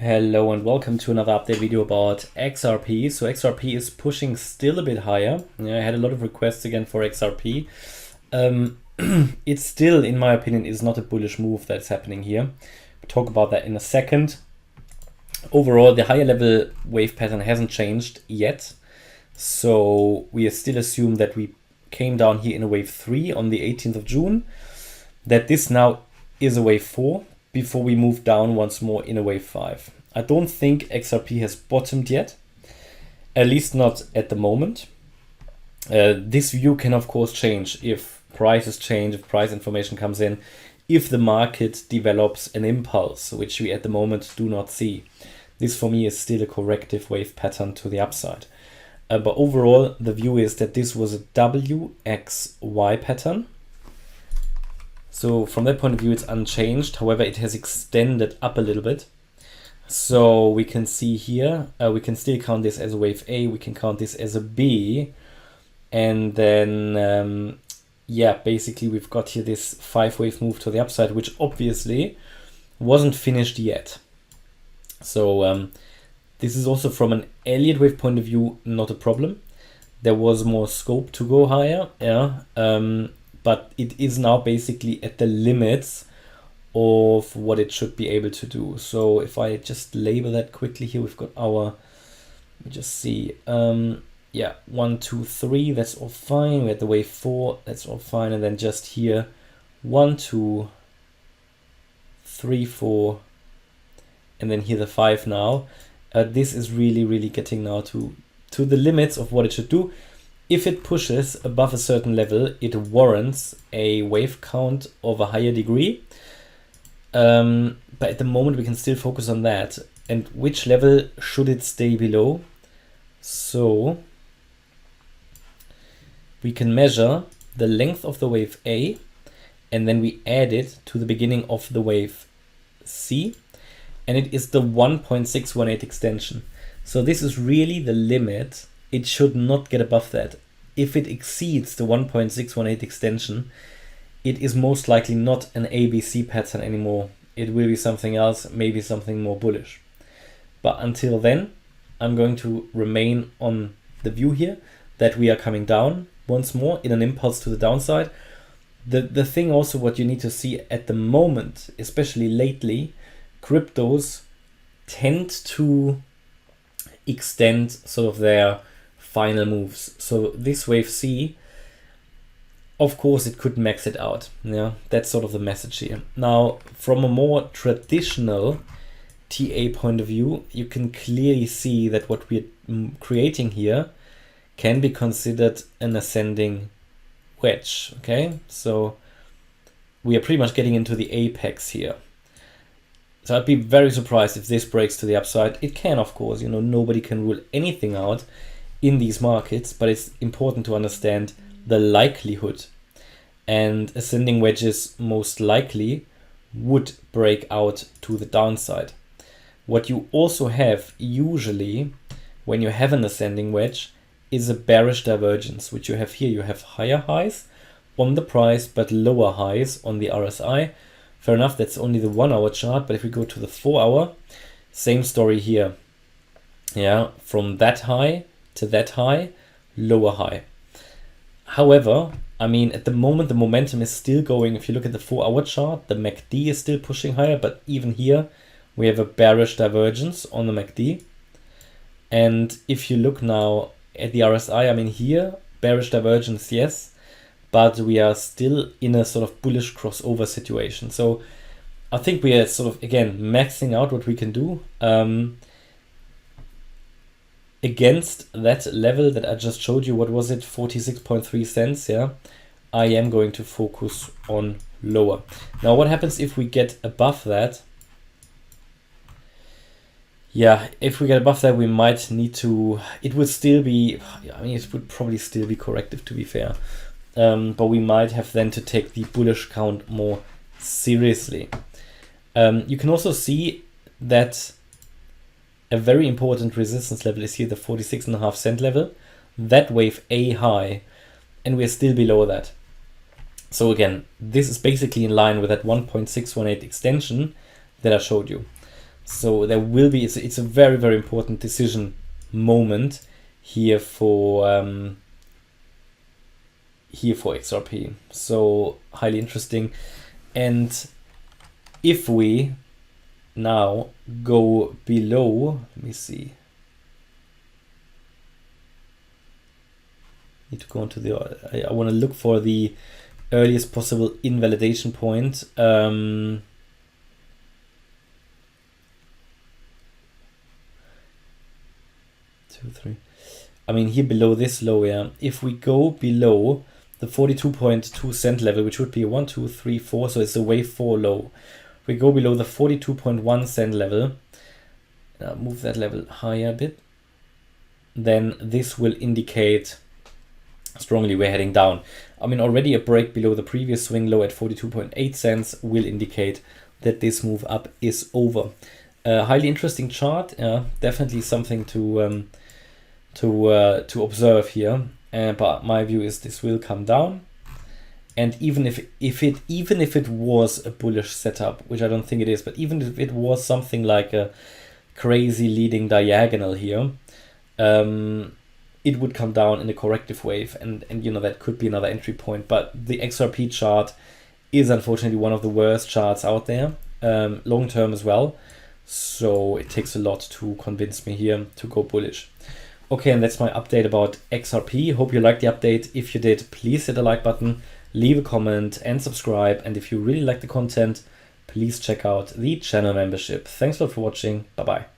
Hello and welcome to another update video about XRP. So XRP is pushing still a bit higher. Yeah, I had a lot of requests again for XRP. It still, in my opinion, is not a bullish move that's happening here. We'll talk about that in a second. Overall, the higher level wave pattern hasn't changed yet. So we still assume that we came down here in a wave 3 on the 18th of June. That this now is a wave 4. Before we move down once more in a wave 5. I don't think XRP has bottomed yet, at least not at the moment. This view can of course change if prices change, if price information comes in, if the market develops an impulse, which we at the moment do not see. This for me is still a corrective wave pattern to the upside. But overall, the view is that this was a WXY pattern. So from that point of view, it's unchanged. However, it has extended up a little bit. So we can see here, we can still count this as a wave A. We can count this as a B. And then, yeah, basically we've got here this 5-wave move to the upside, which obviously wasn't finished yet. So this is also from an Elliott Wave point of view, not a problem. There was more scope to go higher, yeah. But it is now basically at the limits of what it should be able to do. So if I just label that quickly here, we've got our, let me just see, yeah, 1, 2, 3, that's all fine. We had the wave 4, that's all fine. And then just here, 1, 2, 3, 4, and then here the 5 now. This is really getting now to the limits of what it should do. If it pushes above a certain level, it warrants a wave count of a higher degree. But at the moment, we can still focus on that. And which level should it stay below? So we can measure the length of the wave A, and then we add it to the beginning of the wave C. And it is the 1.618 extension. So this is really the limit. It should not get above that. If it exceeds the 1.618 extension, it is most likely not an ABC pattern anymore. It will be something else, maybe something more bullish. But until then, I'm going to remain on the view here that we are coming down once more in an impulse to the downside. The thing also what you need to see at the moment, especially lately, cryptos tend to extend sort of their final moves. So this wave C, of course it could max it out. Yeah, that's sort of the message here. Now from a more traditional TA point of view, you can clearly see that what we're creating here can be considered an ascending wedge. Okay, so we are pretty much getting into the apex here. So I'd be very surprised if this breaks to the upside. It can, of course, you know, nobody can rule anything out in these markets, but it's important to understand the likelihood. And ascending wedges most likely would break out to the downside. What you also have usually when you have an ascending wedge is a bearish divergence, which you have here. You have higher highs on the price, but lower highs on the RSI. Fair enough, that's only the 1 hour chart, but if we go to the 4 hour, same story here. Yeah, from that high to that high, lower high. However, I mean, at the moment, the momentum is still going. If you look at the 4 hour chart, the MACD is still pushing higher, but even here, we have a bearish divergence on the MACD. And if you look now at the RSI, I mean, here, bearish divergence, yes, but we are still in a sort of bullish crossover situation. So I think we are sort of, again, maxing out what we can do. Against that level that I just showed you, what was it, 46.3 cents, yeah, I am going to focus on lower. Now, what happens if we get above that? Yeah, if we get above that, we might need to, it would still be, I mean, it would probably still be corrective, to be fair. But we might have then to take the bullish count more seriously. You can also see that a very important resistance level is here, the 46.5 cent level, that wave A high, and we're still below that. So again, this is basically in line with that 1.618 extension that I showed you. So there will be, it's a very, very important decision moment here for XRP. So highly interesting. And if we now go below, let me see. Need to go into the, I want to look for the earliest possible invalidation point. 2, 3. I mean, here below this low, yeah. If we go below the 42.2 cent level, which would be 1, 2, 3, 4, so it's a wave 4 low. We go below the 42.1 cent level, move that level higher a bit, then this will indicate strongly we're heading down. I mean, already a break below the previous swing low at 42.8 cents will indicate that this move up is over. Highly interesting chart, definitely something to observe here. But my view is this will come down. And even if it was a bullish setup, which I don't think it is, but even if it was something like a crazy leading diagonal here, it would come down in a corrective wave, and you know, that could be another entry point. But the XRP chart is unfortunately one of the worst charts out there, long term as well. So it takes a lot to convince me here to go bullish. Okay, and that's my update about XRP. Hope you liked the update. If you did, please hit the like button, leave a comment and subscribe. And if you really like the content, please check out the channel membership. Thanks a lot for watching. Bye bye.